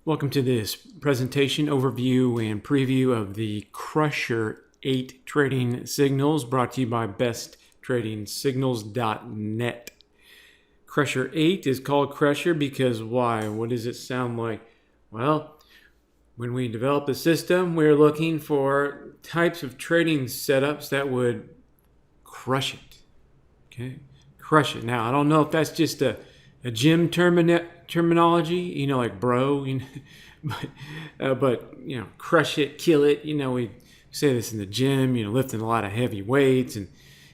Welcome to this presentation overview and preview of the CRUSHER8 trading signals brought to you by besttradingsignals.net. CRUSHER8 is called Crusher because why? What does it sound like? Well, when we developed the system, we were looking for types of trading setups that would crush it. Okay, crush it. Now, I don't know if that's just a gym terminology, like bro, but crush it, kill it. We say this in the gym, lifting a lot of heavy weights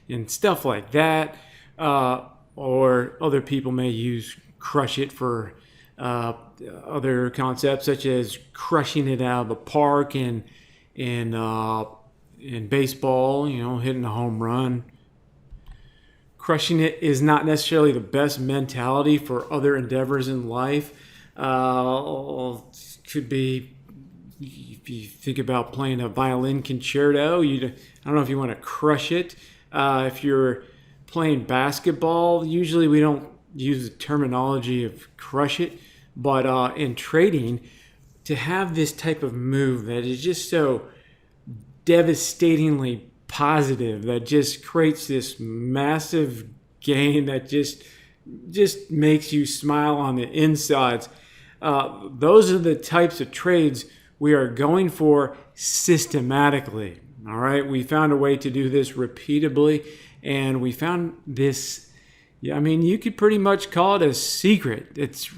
and stuff like that. Or other people may use crush it for other concepts such as crushing it out of the park in baseball, hitting a home run. Crushing it is not necessarily the best mentality for other endeavors in life. Could be, if you think about playing a violin concerto, I don't know if you want to crush it. If you're playing basketball, usually we don't use the terminology of crush it. But in trading, to have this type of move that is just so devastatingly positive, that just creates this massive gain that just makes you smile on the insides. Those are the types of trades we are going for systematically. All right, we found a way to do this repeatably, and we found this. You could pretty much call it a secret. It's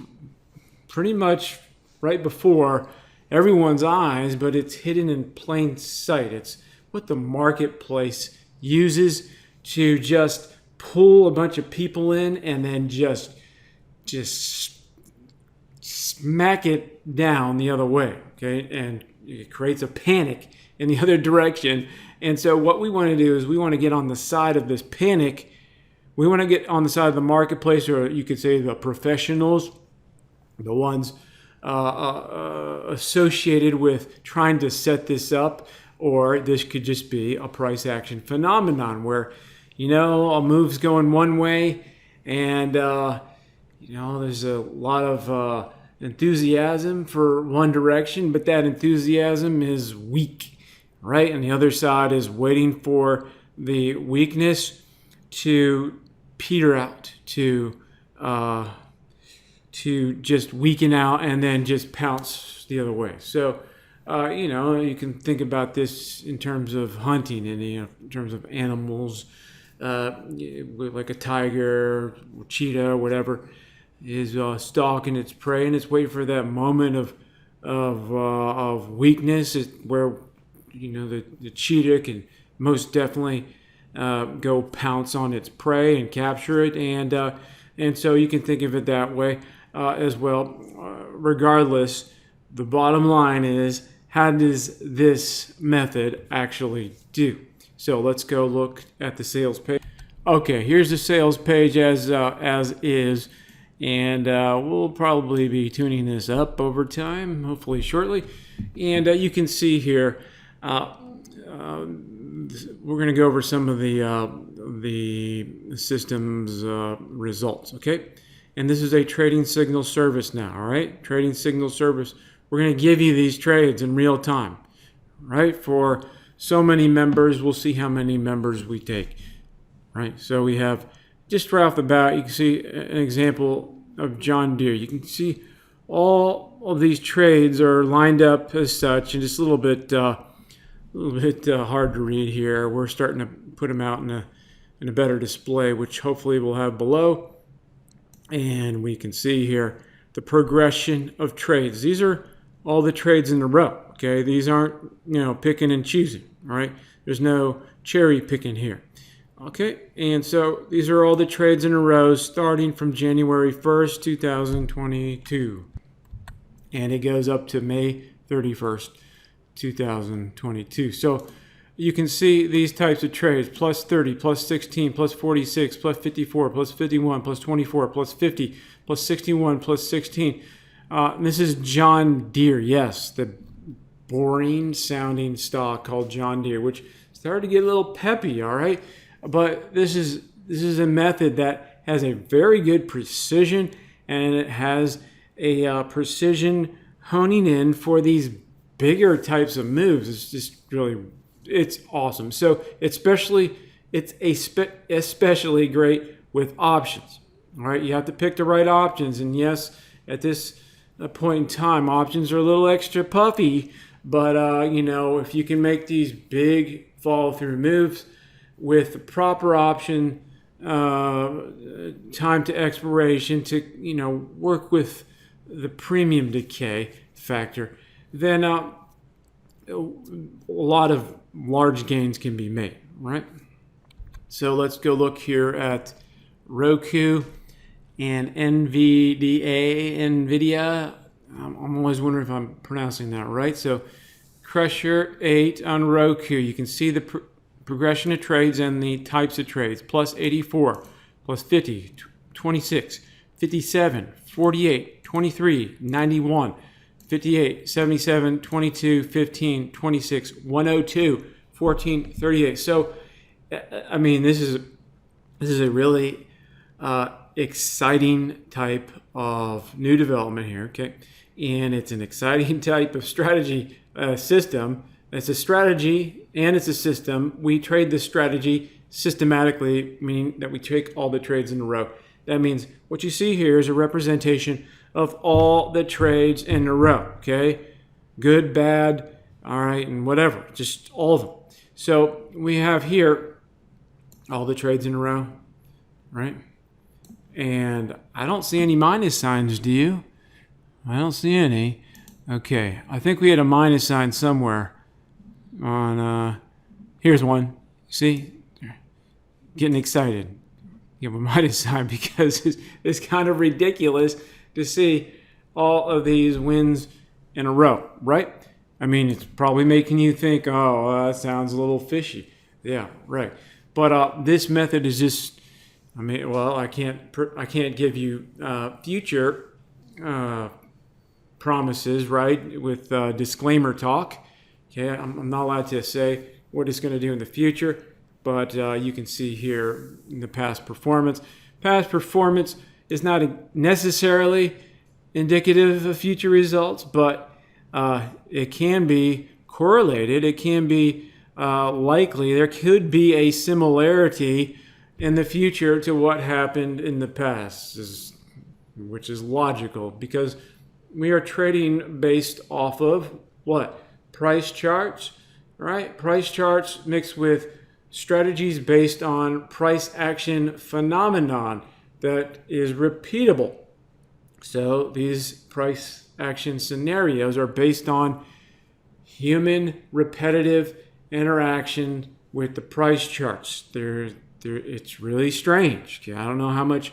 pretty much right before everyone's eyes, but it's hidden in plain sight. It's what the marketplace uses to just pull a bunch of people in and then just smack it down the other way, okay? And it creates a panic in the other direction. And so what we want to do is we want to get on the side of this panic. We want to get on the side of the marketplace, or you could say the professionals, the ones associated with trying to set this up. Or this could just be a price action phenomenon where, a move's going one way and, there's a lot of enthusiasm for one direction, but that enthusiasm is weak, right? And the other side is waiting for the weakness to peter out, to just weaken out and then just pounce the other way. So, you can think about this in terms of hunting and in terms of animals, like a tiger, or cheetah, or whatever, is stalking its prey and it's waiting for that moment of weakness, where the cheetah can most definitely go pounce on its prey and capture it, and so you can think of it that way as well. Regardless, the bottom line is, how does this method actually do? So let's go look at the sales page. Okay, here's the sales page as is, and we'll probably be tuning this up over time, hopefully shortly. And you can see here, we're going to go over some of the system's results. Okay, and this is a trading signal service now. All right, trading signal service. We're going to give you these trades in real time, right? For so many members, we'll see how many members we take, right? So we have, just right off the bat, you can see an example of John Deere. You can see all of these trades are lined up as such, and just a little bit hard to read here. We're starting to put them out in a better display, which hopefully we'll have below, and we can see here the progression of trades. These are all the trades in a row, okay? These aren't, picking and choosing, all right? There's no cherry picking here, okay? And so these are all the trades in a row starting from January 1st, 2022. And it goes up to May 31st, 2022. So you can see these types of trades: plus 30, plus 16, plus 46, plus 54, plus 51, plus 24, plus 50, plus 61, plus 16. This is John Deere. Yes, the boring sounding stock called John Deere, which started to get a little peppy, all right? But this is a method that has a very good precision, and it has a precision honing in for these bigger types of moves is just really, it's awesome. So especially great with options. All right, you have to pick the right options, and yes, at this point in time, options are a little extra puffy. But if you can make these big follow through moves with the proper option, time to expiration to work with the premium decay factor, then a lot of large gains can be made, right? So let's go look here at Roku and NVIDIA. I'm always wondering if I'm pronouncing that right. So CRUSHER8 on Roku. You can see the progression of trades and the types of trades. Plus 84, plus 50, 26, 57, 48, 23, 91, 58, 77, 22, 15, 26, 102, 14, 38. So, I mean, this is a really exciting type of new development here, okay? And it's an exciting type of strategy system. It's a strategy and it's a system. We trade this strategy systematically, meaning that we take all the trades in a row. That means what you see here is a representation of all the trades in a row, okay? Good, bad, all right, and whatever, just all of them. So we have here all the trades in a row, right? And I don't see any minus signs, do you? I don't see any. Okay, I think we had a minus sign somewhere on, here's one. See? Getting excited. Give a minus sign because it's kind of ridiculous to see all of these wins in a row, right? I mean, it's probably making you think, oh, that sounds a little fishy. Yeah, right. But this method is just, I can't give you future promises, right, with disclaimer talk. Okay, I'm not allowed to say what it's going to do in the future, but you can see here in the past performance. Past performance is not necessarily indicative of future results, but it can be correlated. It can be likely. There could be a similarity in the future to what happened in the past, which is logical because we are trading based off of what? Price charts, right? Price charts mixed with strategies based on price action phenomenon that is repeatable. So these price action scenarios are based on human repetitive interaction with the price charts. It's really strange. I don't know how much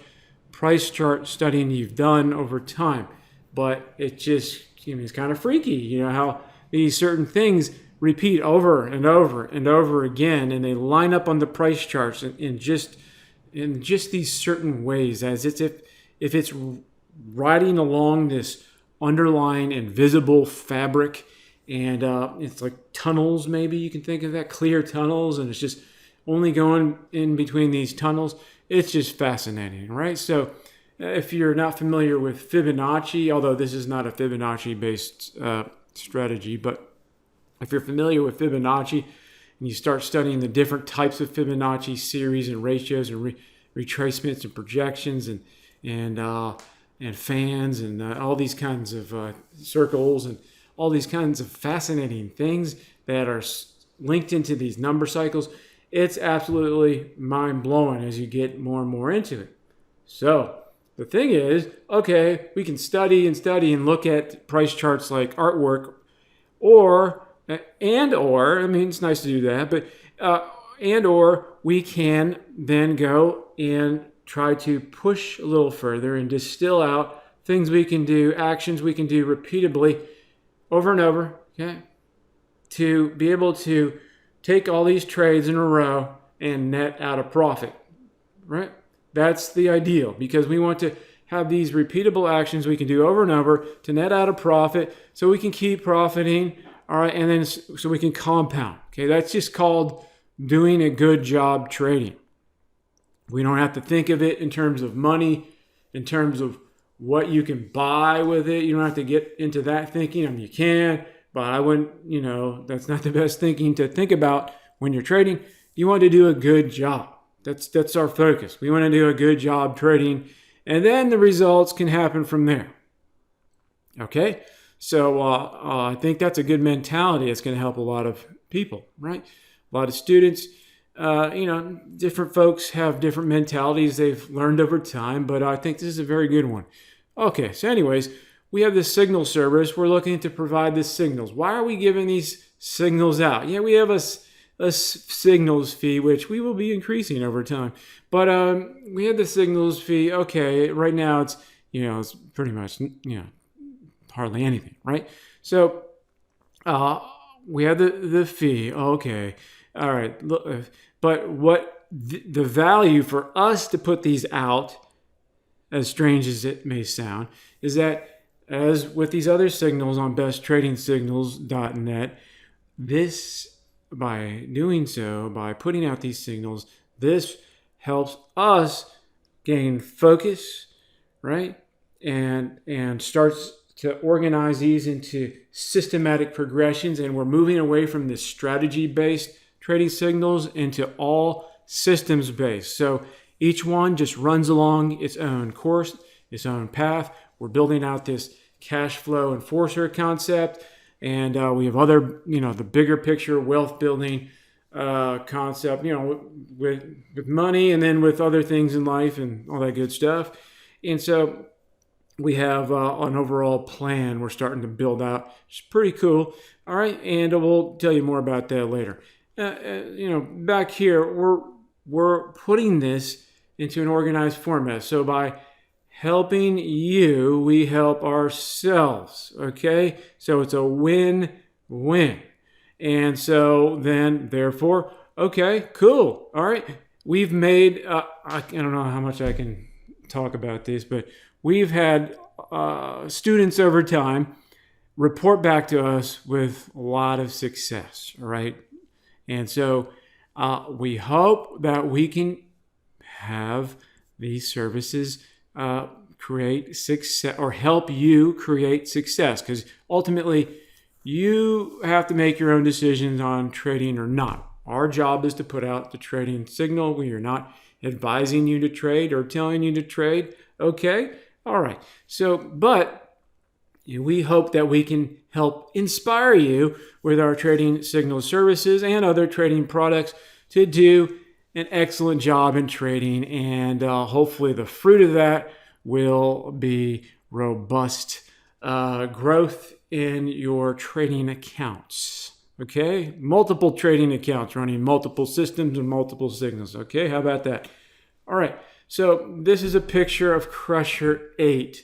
price chart studying you've done over time, but it just, it's kind of freaky, how these certain things repeat over and over and over again, and they line up on the price charts in just these certain ways, as if it's riding along this underlying invisible fabric, and it's like tunnels. Maybe you can think of that, clear tunnels, and it's just only going in between these tunnels. It's just fascinating, right? So if you're not familiar with Fibonacci, although this is not a Fibonacci-based strategy, but if you're familiar with Fibonacci and you start studying the different types of Fibonacci series and ratios and retracements and projections and fans and all these kinds of circles and all these kinds of fascinating things that are linked into these number cycles, it's absolutely mind-blowing as you get more and more into it. So the thing is, okay, we can study and look at price charts like artwork, or it's nice to do that, but or we can then go and try to push a little further and distill out things we can do, actions we can do repeatedly over and over, okay, to be able to take all these trades in a row and net out a profit, right? That's the ideal, because we want to have these repeatable actions we can do over and over to net out a profit so we can keep profiting, all right, and then so we can compound, okay? That's just called doing a good job trading. We don't have to think of it in terms of money, in terms of what you can buy with it. You don't have to get into that thinking. I mean, you can, but I wouldn't, that's not the best thinking to think about when you're trading. You want to do a good job. That's our focus. We want to do a good job trading, and then the results can happen from there. Okay? So I think that's a good mentality. It's going to help a lot of people, right? A lot of students, different folks have different mentalities they've learned over time, but I think this is a very good one. Okay, so anyways, we have this signal service. We're looking to provide the signals. Why are we giving these signals out? Yeah, we have a signals fee, which we will be increasing over time. But we have the signals fee. Okay, right now it's pretty much, hardly anything, right? So we have the fee. Okay, all right. But what the value for us to put these out, as strange as it may sound, is that as with these other signals on besttradingsignals.net, by doing so, by putting out these signals, this helps us gain focus, right? And starts to organize these into systematic progressions, and we're moving away from this strategy-based trading signals into all systems-based. So each one just runs along its own course, its own path. We're building out this cash flow enforcer concept, and we have other, the bigger picture wealth building concept, with money and then with other things in life and all that good stuff. And so we have an overall plan we're starting to build out. It's pretty cool. All right, and we'll tell you more about that later. Back here, we're putting this into an organized format. So by helping you, we help ourselves, okay? So it's a win-win. And so then, therefore, okay, cool. All right, we've made, I don't know how much I can talk about this, but we've had students over time report back to us with a lot of success, all right? And so we hope that we can have these services create success, or help you create success, because ultimately you have to make your own decisions on trading or not. Our job is to put out the trading signal. We are not advising you to trade or telling you to trade. Okay? All right. So, but we hope that we can help inspire you with our trading signal services and other trading products to do an excellent job in trading, and hopefully the fruit of that will be robust growth in your trading accounts. Okay? Multiple trading accounts running multiple systems and multiple signals. Okay? How about that? All right. So this is a picture of CRUSHER8.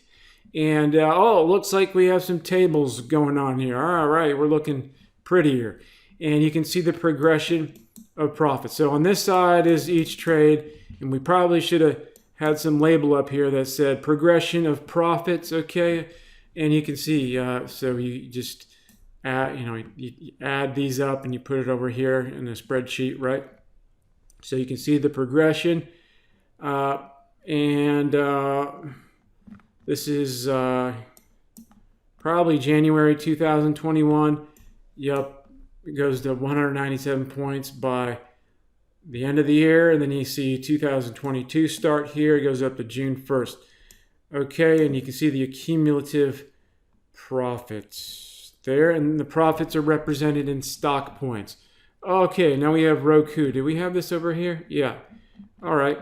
And, it looks like we have some tables going on here. All right. We're looking prettier. And you can see the progression of profits. So on this side is each trade, and we probably should have had some label up here that said progression of profits, okay? And you can see, so you just add, you add these up and you put it over here in a spreadsheet, right? So you can see the progression, this is probably January 2021. Yep. It goes to 197 points by the end of the year, and then you see 2022 start here. It goes up to June 1st. Okay, and you can see the cumulative profits there, and the profits are represented in stock points. Okay, now we have Roku. Do we have this over here? Yeah. All right.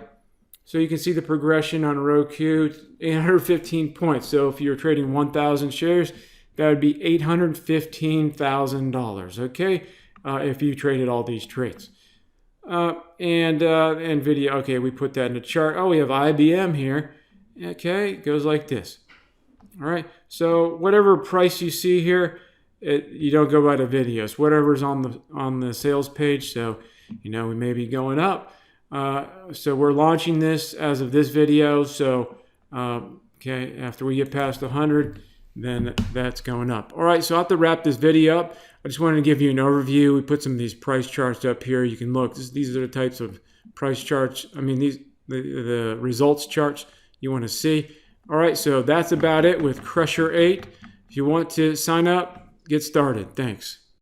So you can see the progression on Roku, 815 points. So if you're trading 1,000 shares, that would be $815,000, okay, if you traded all these trades. And NVIDIA, okay, we put that in a chart. Oh, we have IBM here. Okay, it goes like this. All right, so whatever price you see here, you don't go by the videos. Whatever's on the sales page, so, we may be going up. So we're launching this as of this video, so, okay, after we get past 100, then that's going up. All right, so I'll have to wrap this video up. I just wanted to give you an overview. We put some of these price charts up here. You can look. These are the types of price charts. I mean, the results charts you want to see. All right, so that's about it with Crusher 8. If you want to sign up, get started. Thanks.